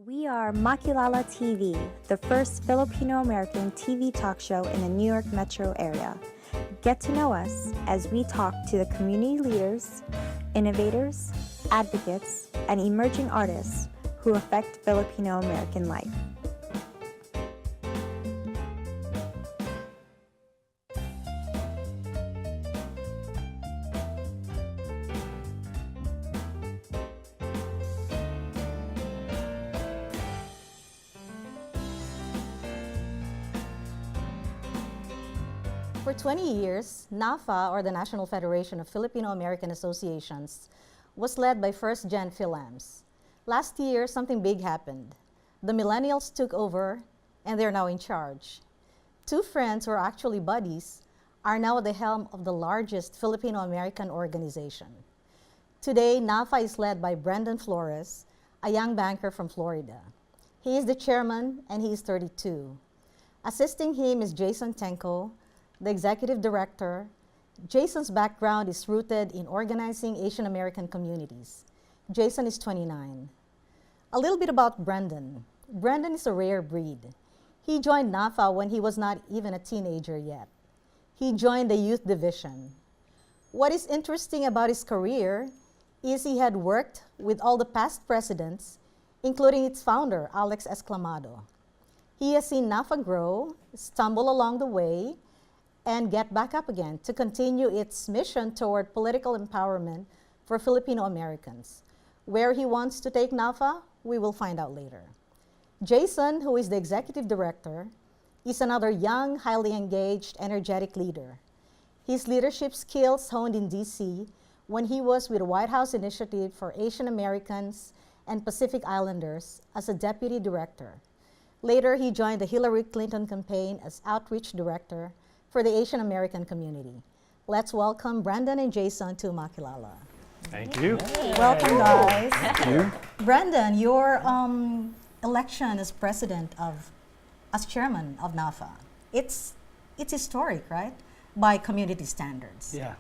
We are Makilala TV, the first Filipino-American TV talk show in the New York metro area. Get to know us as we talk to the community leaders, innovators, advocates, and emerging artists who affect Filipino-American life. For 20 years, NaFFAA, or the National Federation of Filipino-American Associations, was led by first-gen Philams. Last year, something big happened. The Millennials took over, and they're now in charge. Two friends who are actually buddies are now at the helm of the largest Filipino-American organization. Today, NaFFAA is led by Brendan Flores, a young banker from Florida. He is the chairman, and he is 32. Assisting him is Jason Tengco, the executive director. Jason's background is rooted in organizing Asian American communities. Jason is 29. A little bit about Brendan. Brendan is a rare breed. He joined NaFFAA when he was not even a teenager yet. He joined the youth division. What is interesting about his career is he had worked with all the past presidents, including its founder, Alex Esclamado. He has seen NaFFAA grow, stumble along the way, and get back up again to continue its mission toward political empowerment for Filipino Americans. Where he wants to take NaFFAA, we will find out later. Jason, who is the executive director, is another young, highly engaged, energetic leader. His leadership skills honed in DC when he was with the White House Initiative for Asian Americans and Pacific Islanders as a deputy director. Later, he joined the Hillary Clinton campaign as outreach director for the Asian American community. Let's welcome Brendan and Jason to Makilala. Thank you. Hey. Welcome, guys. Thank you. Brendan, your election as chairman of NaFFAA, it's historic, right? By community standards. Yeah.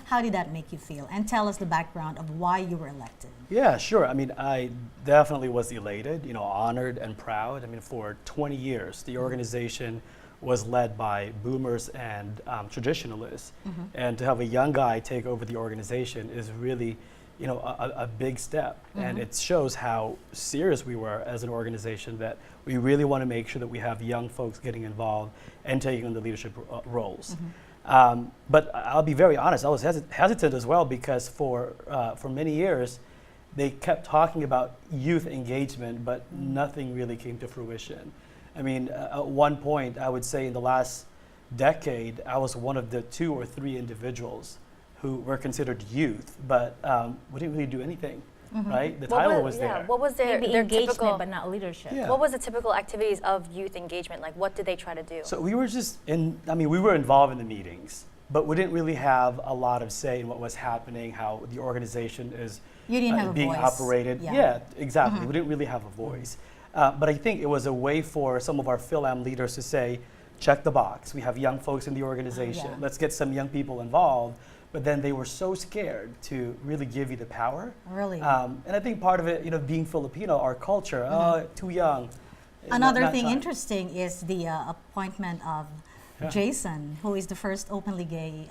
How did that make you feel? And tell us the background of why you were elected. Yeah, sure. I mean, I definitely was elated, honored and proud. I mean, for 20 years, the organization was led by boomers and traditionalists. Mm-hmm. And to have a young guy take over the organization is really, a big step. Mm-hmm. And it shows how serious we were as an organization, that we really want to make sure that we have young folks getting involved and taking on the leadership roles. Mm-hmm. But I'll be very honest, I was hesitant as well, because for many years, they kept talking about youth engagement, but nothing really came to fruition. I mean, at one point, I would say in the last decade, I was one of the 2 or 3 individuals who were considered youth, but we didn't really do anything, mm-hmm. right? The title was there. What was their engagement, typical, but not leadership? Yeah. What was the typical activities of youth engagement? Like, what did they try to do? So we were we were involved in the meetings, but we didn't really have a lot of say in what was happening, how the organization is being operated. Yeah, exactly. Mm-hmm. We didn't really have a voice. But I think it was a way for some of our Philam leaders to say, check the box. We have young folks in the organization. Yeah. Let's get some young people involved. But then they were so scared to really give you the power. Really? And I think part of it, being Filipino, our culture, too young. Another thing interesting is the appointment of Jason, who is the first openly gay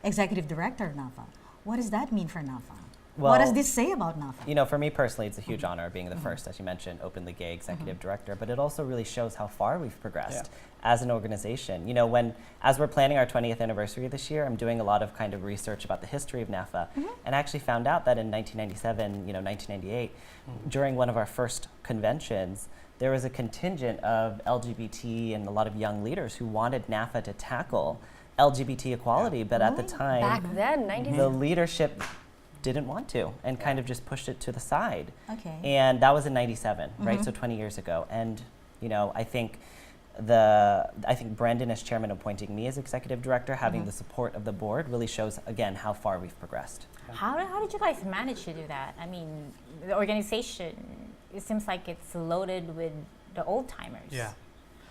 executive director of NaFFAA. What does that mean for NaFFAA? Well, what does this say about NaFFAA? For me personally, it's a huge honor being the first, as you mentioned, openly gay executive director, but it also really shows how far we've progressed as an organization. As we're planning our 20th anniversary this year, I'm doing a lot of kind of research about the history of NaFFAA, and I actually found out that in 1997, 1998, during one of our first conventions, there was a contingent of LGBT and a lot of young leaders who wanted NaFFAA to tackle LGBT equality, but at the time, back then, 97. The leadership didn't want to, and kind of just pushed it to the side. Okay. And that was in 97, right? So 20 years ago. And I think Brendan as chairman appointing me as executive director, having the support of the board, really shows again how far we've progressed. How did you guys manage to do that? I mean, the organization, it seems like it's loaded with the old timers. Yeah.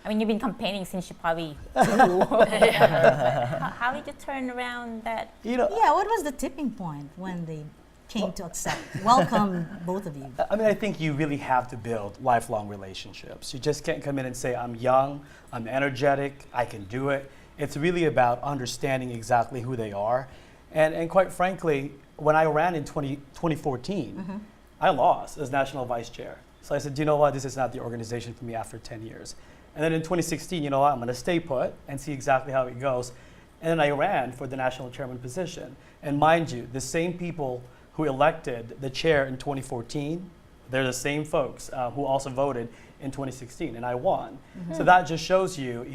I mean, you've been campaigning since you're probably 2. How did you turn around that? What was the tipping point when the came to accept, welcome both of you? I mean, I think you really have to build lifelong relationships. You just can't come in and say, I'm young, I'm energetic, I can do it. It's really about understanding exactly who they are. And quite frankly, when I ran in 2014, I lost as national vice chair. So I said, you know what, this is not the organization for me after 10 years. And then in 2016, you know what, I'm going to stay put and see exactly how it goes. And then I ran for the national chairman position. And mind you, the same people who elected the chair in 2014, they're the same folks who also voted in 2016, and I won. So that just shows you,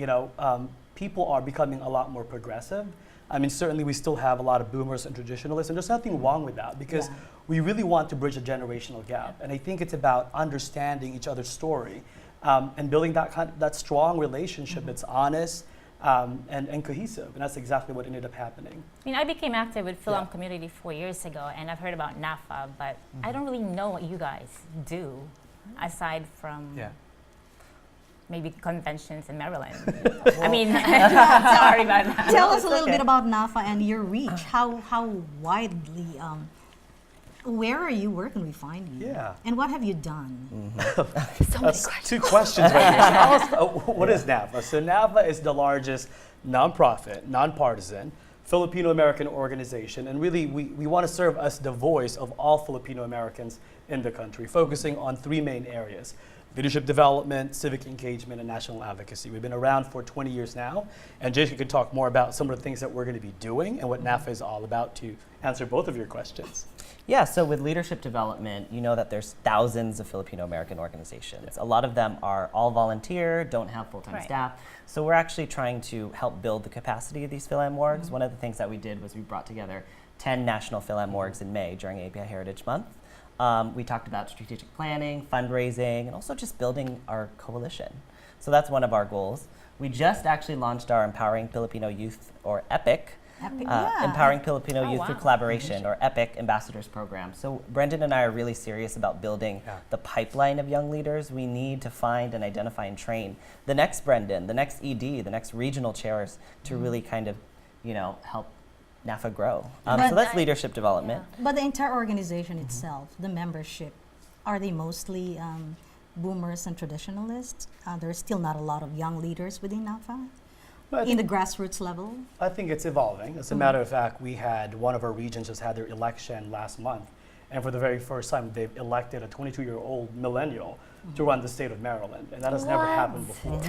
people are becoming a lot more progressive. I mean, certainly we still have a lot of boomers and traditionalists, and there's nothing wrong with that because we really want to bridge a generational gap. And I think it's about understanding each other's story and building that strong relationship that's honest and cohesive. And that's exactly what ended up happening. I mean, I became active with Film Community 4 years ago, and I've heard about NaFFAA, but I don't really know what you guys do aside from maybe conventions in Maryland. I mean, sorry about that. Tell us a little bit about NaFFAA and your reach. How widely, where are you? Where can we find you? Yeah. And what have you done? So many That's questions. 2 questions right there. Tell us, what is NaFFAA? So NaFFAA is the largest nonprofit, nonpartisan, Filipino-American organization. And really, we want to serve as the voice of all Filipino-Americans in the country, focusing on 3 main areas: leadership development, civic engagement, and national advocacy. We've been around for 20 years now, and Jason can talk more about some of the things that we're going to be doing and what NaFFAA is all about to answer both of your questions. Yeah, so with leadership development, you know that there's thousands of Filipino-American organizations. A lot of them are all volunteer, don't have full-time staff. So we're actually trying to help build the capacity of these Phil-Am orgs. One of the things that we did was we brought together 10 national Phil-Am orgs in May during API Heritage Month. We talked about strategic planning, fundraising, and also just building our coalition. So that's one of our goals. We just actually launched our Empowering Filipino Youth, or EPIC, Empowering Filipino Youth Through Collaboration, or EPIC Ambassadors Program. So Brendan and I are really serious about building the pipeline of young leaders. We need to find and identify and train the next Brendan, the next ED, the next regional chairs to really kind of, help NaFFAA grow. So that's leadership development. But the entire organization itself, the membership, are they mostly boomers and traditionalists? There's still not a lot of young leaders within NaFFAA? In the grassroots level? I think it's evolving. As a matter of fact, we had one of our regions just had their election last month. And for the very first time, they've elected a 22-year-old millennial to run the state of Maryland. And that has never happened before.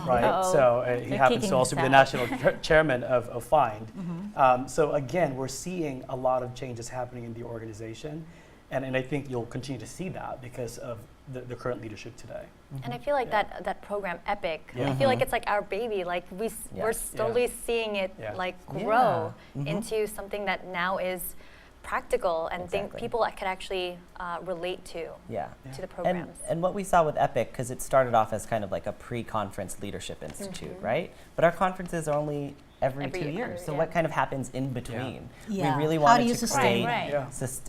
Right? So he happens to also be the national chairman of FIND. So again, we're seeing a lot of changes happening in the organization. And I think you'll continue to see that because of the current leadership today. And I feel like that program, EPIC, I feel like it's like our baby. Like we're slowly seeing it like grow into something that now is practical and think people could actually relate to the programs. And what we saw with EPIC, because it started off as kind of like a pre-conference leadership institute, right? But our conferences are only every 2 years. So what kind of happens in between? We really wanted to create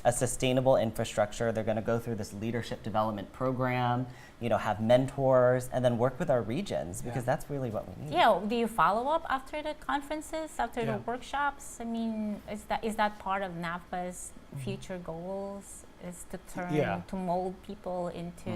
a sustainable infrastructure. They're going to go through this leadership development program, have mentors, and then work with our regions because that's really what we need. Yeah, do you follow up after the conferences, after the workshops? I mean, is that part of NaFFAA's future goals? Is to turn to mold people into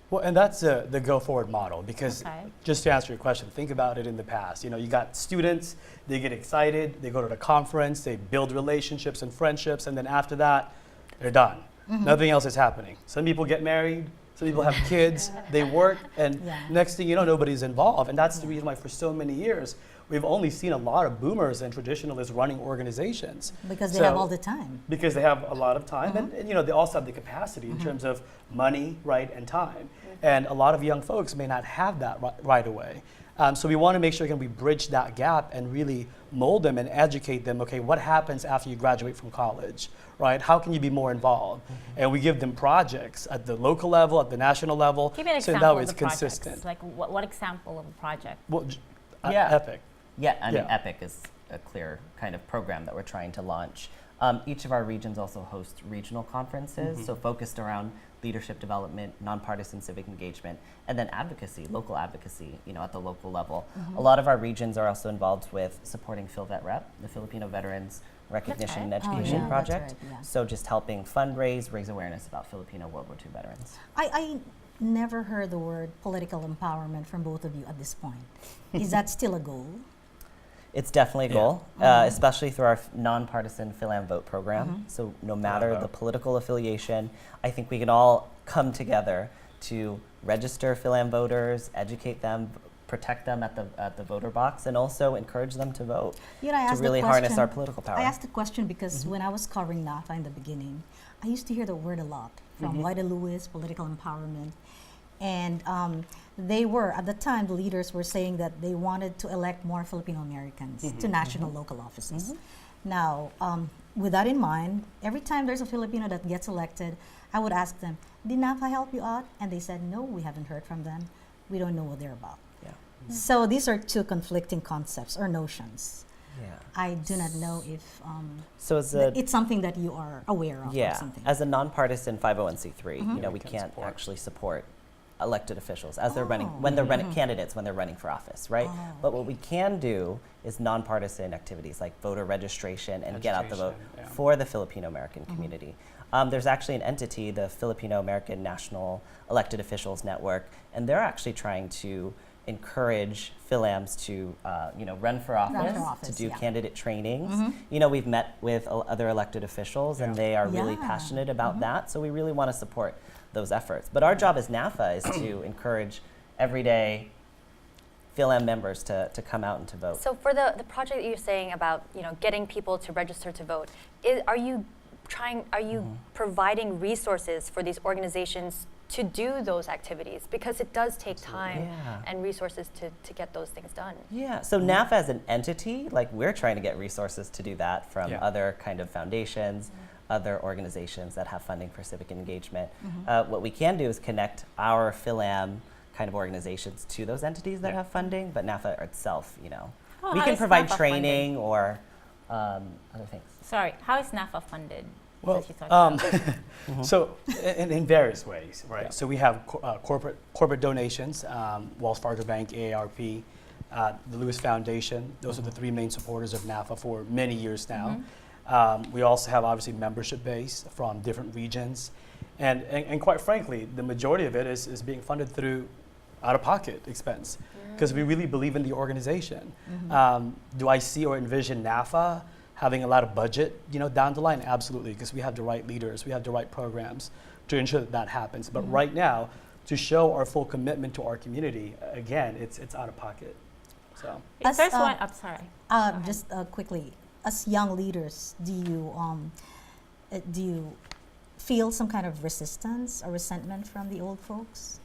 Well, and that's the go forward model because just to answer your question, think about it in the past. You got students, they get excited, they go to the conference, they build relationships and friendships, and then after that, they're done. Nothing else is happening. Some people get married, some people have kids, they work, and next thing you know, nobody's involved. And that's the reason why for so many years, we've only seen a lot of boomers and traditionalists running organizations. Because they have all the time. Because they have a lot of time, and they also have the capacity in terms of money, right, and time. And a lot of young folks may not have that right away. So we want to make sure we bridge that gap and really mold them and educate them. Okay, what happens after you graduate from college, right? How can you be more involved? And we give them projects at the local level, at the national level. Give me an so example that way of it's the consistent. Like what example of a project? Well, EPIC. EPIC. I mean, EPIC is a clear kind of program that we're trying to launch. Each of our regions also host regional conferences, so focused around leadership development, nonpartisan civic engagement, and then advocacy, local advocacy, at the local level. A lot of our regions are also involved with supporting PhilVet Rep, the Filipino Veterans recognition and Oh, education yeah, project. that's right, yeah. So just helping fundraise, raise awareness about Filipino World War II veterans. I never heard the word political empowerment from both of you at this point. Is that still a goal? It's definitely a goal, especially through our nonpartisan Philam Vote program. So no matter the political affiliation, I think we can all come together to register Philam voters, educate them, protect them at the voter box, and also encourage them to vote You know, I to asked really the harness question- our political power. I asked the question because when I was covering NaFFAA in the beginning, I used to hear the word a lot from Wida Lewis, political empowerment. And they were, at the time, the leaders were saying that they wanted to elect more Filipino Americans to national local offices. Now, with that in mind, every time there's a Filipino that gets elected, I would ask them, did NaFFAA help you out? And they said, no, we haven't heard from them. We don't know what they're about. Yeah. So these are two conflicting concepts or notions. Yeah. I do not know if So as a it's something that you are aware of or yeah, something. as a nonpartisan 501c3, you know, we can can't support. actually support elected officials as they're running when they're running candidates when they're running for office, right? But what we can do is nonpartisan activities like voter registration and get out the vote Education, for the Filipino American community. There's actually an entity, the Filipino American National Elected Officials Network, and they're actually trying to encourage Philams to, you know, run for office, to do candidate trainings. You know, we've met with other elected officials, and they are really passionate about that. So we really want to support those efforts. But our job as NaFFAA is to encourage everyday Philam members to come out and to vote. So for the project that you're saying about, you know, getting people to register to vote, are you providing resources for these organizations to do those activities? Because it does take time and resources to get those things done. Yeah, so NaFFAA as an entity, like we're trying to get resources to do that from other kind of foundations, other organizations that have funding for civic engagement. What we can do is connect our Philam kind of organizations to those entities that have funding, but NaFFAA itself, you know, we how can is provide NaFFAA training or other things. Sorry, how is NaFFAA funded? Well, Since you talked about so in various ways, right? So we have corporate donations, Wells Fargo Bank, AARP, the Lewis Foundation. Those are the three main supporters of NaFFAA for many years now. We also have obviously membership base from different regions, and quite frankly, the majority of it is being funded through out-of-pocket expense because we really believe in the organization. Do I see or envision NaFFAA having a lot of budget, you know, down the line? Absolutely, because we have the right leaders, we have the right programs to ensure that that happens. But right now, to show our full commitment to our community, again, it's out of pocket. So If there's one, I'm sorry. Just quickly, as young leaders, do you feel some kind of resistance or resentment from the old folks?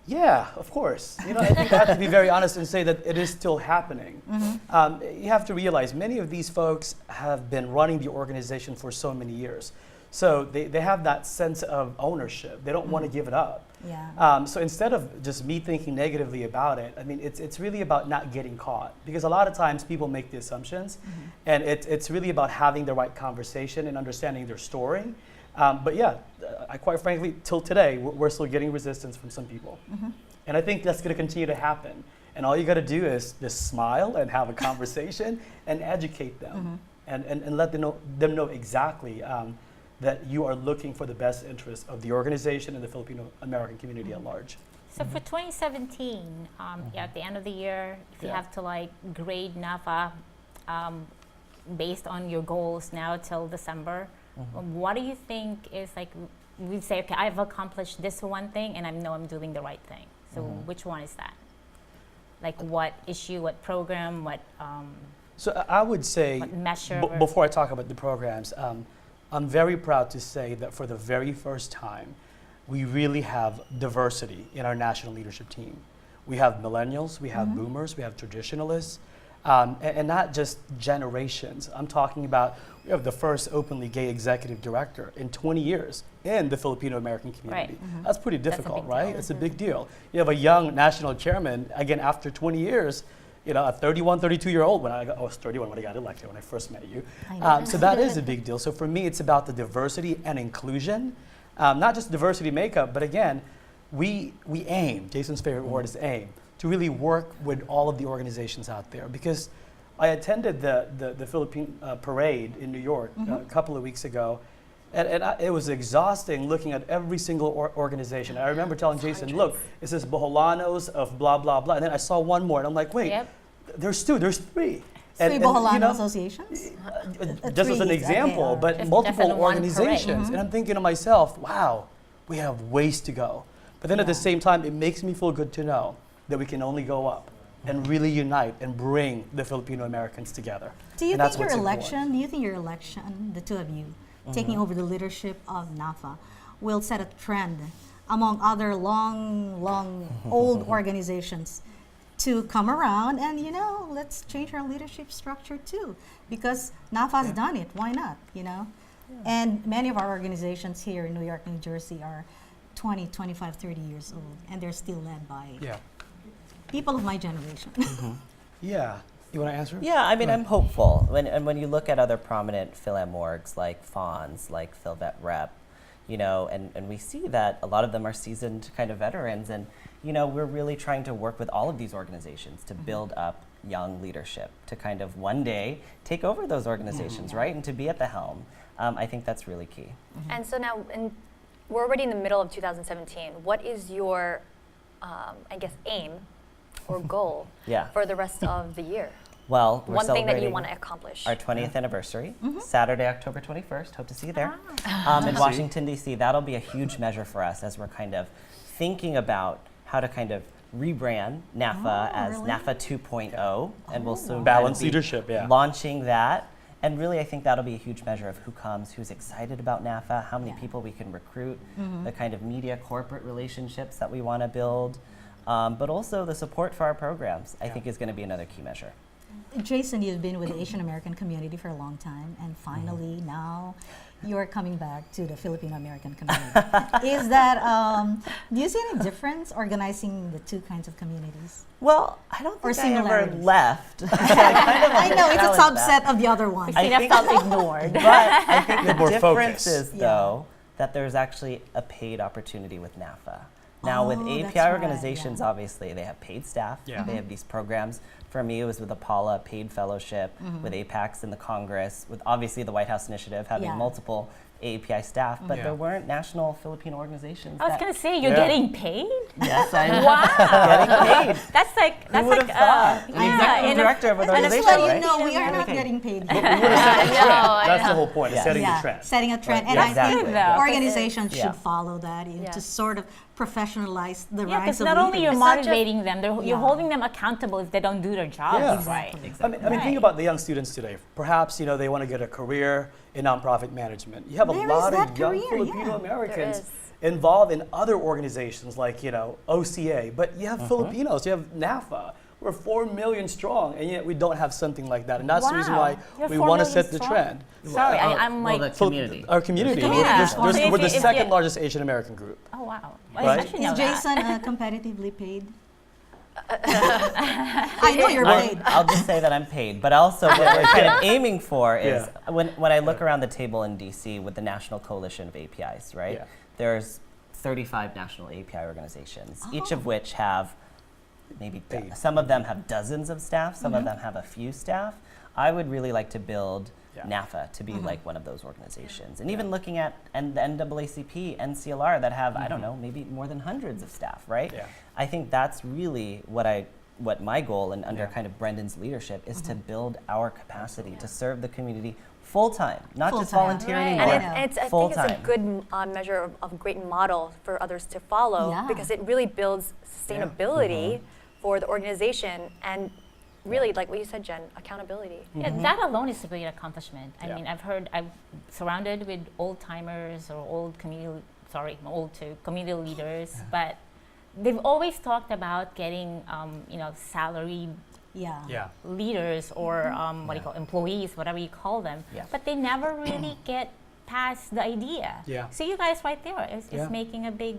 yeah, of course. You know, I think I have to be very honest and say that it is still happening. You have to realize many of these folks have been running the organization for so many years. So they have that sense of ownership. They don't want to give it up. Yeah. So instead of just me thinking negatively about it, I mean, it's really about not getting caught. Because a lot of times people make the assumptions, and it's really about having the right conversation and understanding their story. But yeah, I quite frankly, till today, we're still getting resistance from some people. And I think that's going to continue to happen. And all you got to do is just smile and have a conversation and educate them and let them know exactly that you are looking for the best interest of the organization and the Filipino American community at large. So for 2017, at the end of the year, if you have to like grade NaFFAA based on your goals now till December, what do you think is like, we say, okay, I've accomplished this one thing and I know I'm doing the right thing. So which one is that? Like what issue, what program, what So I would say, what measure? before I talk about the programs, I'm very proud to say that for the very first time, we really have diversity in our national leadership team. We have millennials, we have boomers, we have traditionalists, and not just generations. I'm talking about, we have the first openly gay executive director in 20 years in the Filipino American community. That's pretty difficult, right? It's a big deal. You have a young national chairman, again, after 20 years, you know, a 31, 32-year-old, I was 31 when I got elected, when I first met you. So that is a big deal. So for me, it's about the diversity and inclusion, not just diversity makeup, but again, we aim, Jason's favorite word is aim, to really work with all of the organizations out there, because I attended the Philippine parade in New York a couple of weeks ago, and it was exhausting looking at every single organization. I remember telling Jason, look, it says Boholanos of blah, blah, blah. And then I saw one more, and I'm like, wait, there's three. Three Boholano associations? Just as an example, but multiple organizations. And I'm thinking to myself, wow, we have ways to go. But then at the same time, it makes me feel good to know that we can only go up and really unite and bring the Filipino Americans together. Do you think your election, the two of you, taking over the leadership of NaFFA, will set a trend among other long, old organizations to come around and, let's change our leadership structure too? Because NaFFA's done it, why not, And many of our organizations here in New York, New Jersey are 20, 25, 30 years old, and they're still led by people of my generation. Yeah. You want to answer? Yeah, I mean, I'm hopeful. When you look at other prominent Phil-Am orgs like Fonz, like PhilVet Rep, and we see that a lot of them are seasoned kind of veterans, and we're really trying to work with all of these organizations to build up young leadership to kind of one day take over those organizations, right, and to be at the helm. I think that's really key. And so now, we're already in the middle of 2017. What is your, aim or goal for the rest of the year? Well, we're one thing that you celebrating want to accomplish. Our 20th anniversary, Saturday, October 21st. Hope to see you there. In Washington, D.C. That'll be a huge measure for us as we're kind of thinking about how to kind of rebrand NaFFA as NaFFA 2.0, and we'll soon balance leadership, launching that. And really, I think that'll be a huge measure of who comes, who's excited about NaFFA, how many people we can recruit, the kind of media corporate relationships that we want to build, but also the support for our programs, I think is going to be another key measure. Jason, you've been with the Asian American community for a long time, and finally now you're coming back to the Filipino American community. Is that, do you see any difference organizing the two kinds of communities? Well, I don't think I ever left. I know, it's a subset of the other one. I felt ignored. But I think the more difference focus. is, though, that there's actually a paid opportunity with NaFFA. Now, with API organizations, obviously, they have paid staff. They have these programs. For me, it was with Apala, paid fellowship, with APACs in the Congress, with obviously the White House Initiative having multiple API staff, but there weren't national Filipino organizations. I was going to say, you're getting paid? Yes, I am. Wow. Getting paid. That's like, Who would have thought? The executive director of an organization, right? No, we are not getting paid. That's the whole point, is setting a trend. Setting a trend. And I think organizations should follow that to sort of professionalize the rise of leaders. because not only you're motivating them, you're holding them accountable if they don't do their jobs right. Exactly. I mean, think about the young students today. Perhaps, they want to get a career in nonprofit management. You have a lot of young Filipino Americans involved in other organizations like, OCA, but you have Filipinos, you have NaFFA. We're 4 million strong, and yet we don't have something like that. And that's the reason why we want to set the trend. Sorry, I'm like... the community. Our community. We're the second largest Asian American group. Oh, wow. Right? Is Jason competitively paid? I know you're paid. I'll just say that I'm paid, but also what we're kind of aiming for is when I look around the table in DC with the National Coalition of APIs, right? There's 35 national API organizations, each of which have maybe some of them have dozens of staff, some of them have a few staff. I would really like to build NaFFA to be like one of those organizations. And even looking at the NAACP, NCLR that have, I don't know, maybe more than hundreds of staff, right? I think that's really what my goal and under kind of Brendan's leadership is to build our capacity to serve the community full-time, not just volunteer anymore. And I think it's a good measure of a great model for others to follow because it really builds sustainability for the organization and really, like what you said, Jen, accountability. That alone is a great accomplishment. I mean, I'm surrounded with old-timers or community leaders, but they've always talked about getting, salaried leaders or employees, whatever you call them, but they never really get past the idea. So you guys right there is making a big,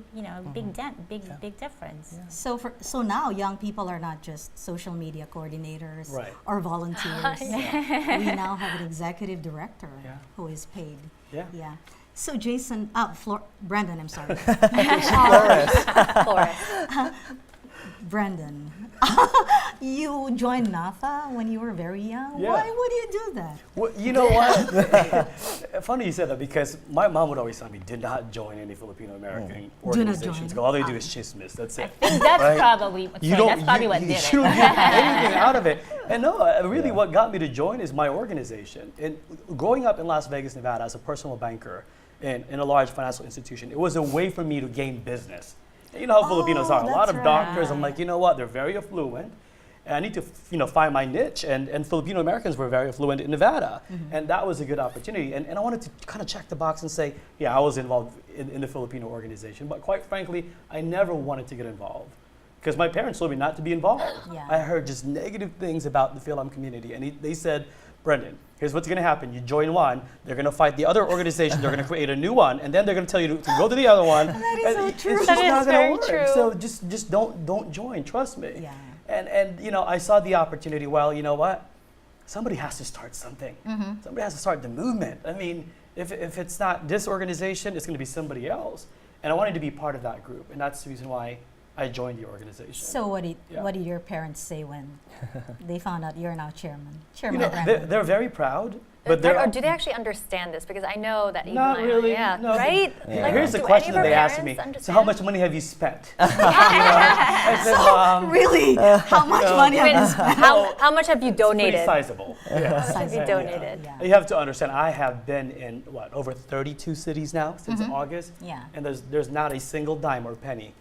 big dent, big difference. So now young people are not just social media coordinators or volunteers. We now have an executive director who is paid. So Jason, Brendan, I'm sorry. Flores. Brendan, you joined NaFFAA when you were very young. Yeah. Why would you do that? Well, you know what? Funny you said that because my mom would always tell me, "Do not join any Filipino American organizations. All they do is chismis. That's it." I think that's probably what did you it. don't get anything out of it. And no, really, what got me to join is my organization. And growing up in Las Vegas, Nevada, as a personal banker in a large financial institution, it was a way for me to gain business. You know how Filipinos are. A lot of doctors, I'm like, you know what? They're very affluent. And I need to, find my niche. And Filipino Americans were very affluent in Nevada. And that was a good opportunity. And I wanted to kind of check the box and say, yeah, I was involved in the Filipino organization. But quite frankly, I never wanted to get involved. Because my parents told me not to be involved. Yeah. I heard just negative things about the Philam community. And they said, Brendan, here's what's going to happen. You join one, they're going to fight the other organization, they're going to create a new one, and then they're going to tell you to go to the other one. That is so true. It's just not going to work. So just don't join, trust me. Yeah. And I saw the opportunity, well, you know what? Somebody has to start something. Somebody has to start the movement. I mean, if it's not this organization, it's going to be somebody else. And I wanted to be part of that group, and that's the reason why I joined the organization. So what did your parents say when they found out you're now chairman? They're very proud. But do they actually understand this? Because I know that even not really. Yeah, no. right? Yeah. Like, here's the question that they asked me. So how much money have you spent? I said, really? How much money have you spent? How much have you donated? Pretty sizable. Yeah. How much have you donated? Yeah. You have to understand, I have been in, over 32 cities now since August. Yeah. And there's not a single dime or penny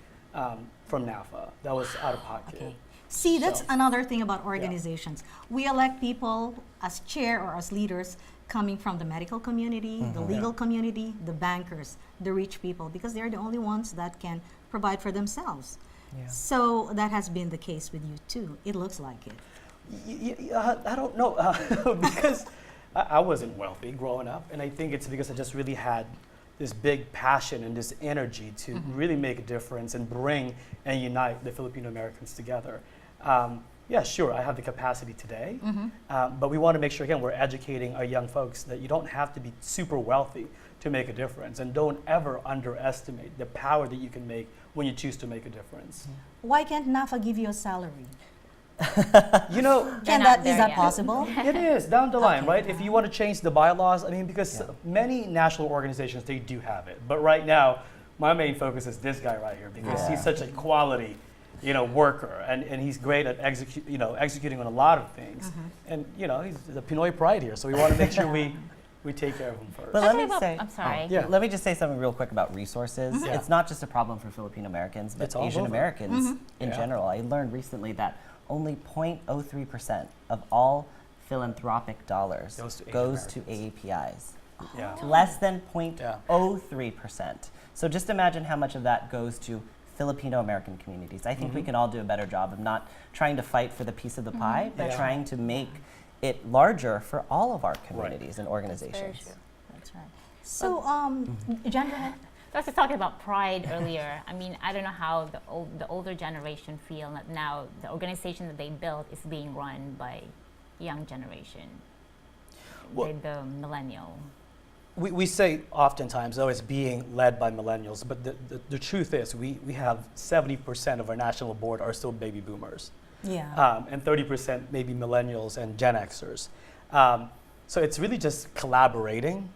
from NaFFAA that was out of pocket. Okay. See, that's another thing about organizations. We elect people as chair or as leaders coming from the medical community, the legal community, the bankers, the rich people, because they're the only ones that can provide for themselves. Yeah. So that has been the case with you too. It looks like it. I don't know, because I wasn't wealthy growing up, and I think it's because I just really had this big passion and this energy to really make a difference and bring and unite the Filipino Americans together. Yeah, sure, I have the capacity today, but we want to make sure, again, we're educating our young folks that you don't have to be super wealthy to make a difference, and don't ever underestimate the power that you can make when you choose to make a difference. Why can't NaFFAA give you a salary? You know, Is that possible? it is down the line, right? If you want to change the bylaws, I mean, because many national organizations, they do have it. But right now, my main focus is this guy right here, because he's such a quality, worker, and he's great at executing on a lot of things. And he's the Pinoy pride here, so we want to make sure we take care of him first. But let me say, I'm sorry. Let me just say something real quick about resources. Yeah. It's not just a problem for Filipino Americans, but It's all Asian over. Americans in general. I learned recently that only 0.03% of all philanthropic dollars goes to AAPIs. Yeah. Less than 0.03%. So just imagine how much of that goes to Filipino American communities. I think we can all do a better job of not trying to fight for the piece of the pie, but trying to make it larger for all of our communities and organizations. That's right. So, Jen, go ahead. I was just talking about pride earlier. I mean, I don't know how the older generation feel that now the organization that they built is being run by young generation, the millennial. We say oftentimes, it's being led by millennials, but the truth is we have 70% of our national board are still baby boomers. Yeah. And 30% maybe millennials and Gen Xers. So it's really just collaborating.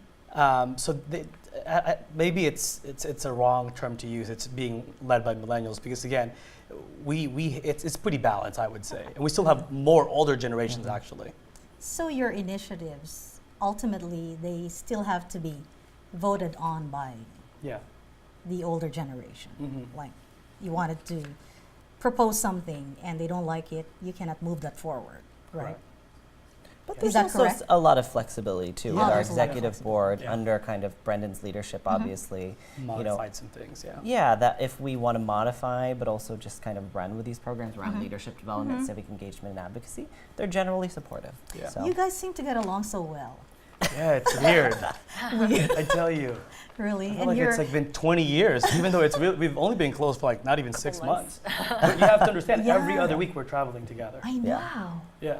Maybe it's a wrong term to use. It's being led by millennials because again, it's pretty balanced, I would say, and we still have more older generations actually. So your initiatives, ultimately, they still have to be voted on by the older generation. Like you wanted to propose something and they don't like it, you cannot move that forward, right? But there's also a lot of flexibility too with our executive board under kind of Brendan's leadership, obviously. Modified some things, Yeah, that if we want to modify, but also just kind of run with these programs around leadership development, civic engagement, and advocacy, they're generally supportive. Yeah. So. You guys seem to get along so well. Yeah, it's weird. I tell you. Really? I feel like it's been 20 years, even though we've only been close for not even 6 months. But you have to understand, every other week we're traveling together. I know. Yeah.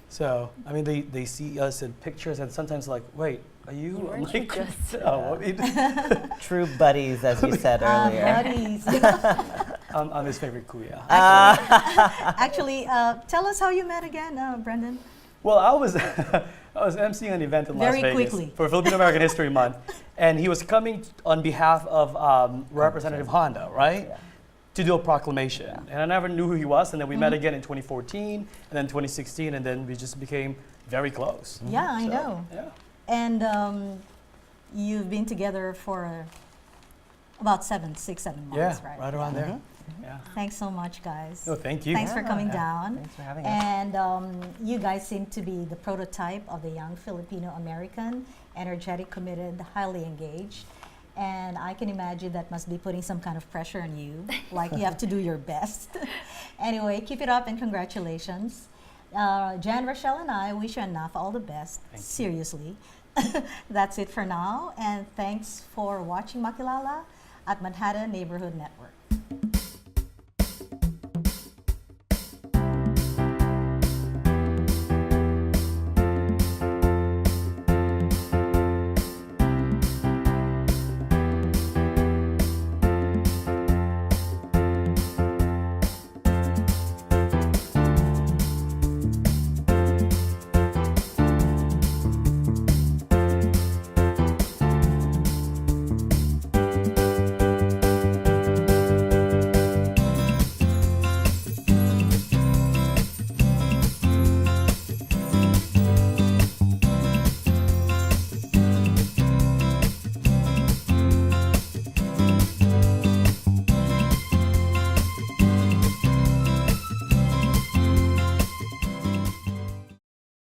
So, I mean, they see us in pictures and sometimes like, wait, are you? I'm like, just no, I mean, True buddies, as you said earlier. Buddies. I'm his favorite kuya. Actually, tell us how you met again, Brendan. Well, I was emceeing an event in Las Very Vegas quickly. for Filipino American History Month, and he was coming on behalf of Representative Honda, right? Yeah. To do a proclamation. And I never knew who he was, and then we met again in 2014, and then 2016, and then we just became very close. Yeah, I So, know. Yeah. And you've been together for about 7 months, Yeah, right? right around there. Yeah. Thanks so much, guys. No, thank you. Thanks for coming down. Thanks for having us. And you guys seem to be the prototype of the young Filipino American, energetic, committed, highly engaged. And I can imagine that must be putting some kind of pressure on you, like you have to do your best. Anyway, keep it up and congratulations. Jan, Rachelle, and I wish you and NaFFAA all the best. Thank you. Seriously. That's it for now. And thanks for watching Makilala at Manhattan Neighborhood Network.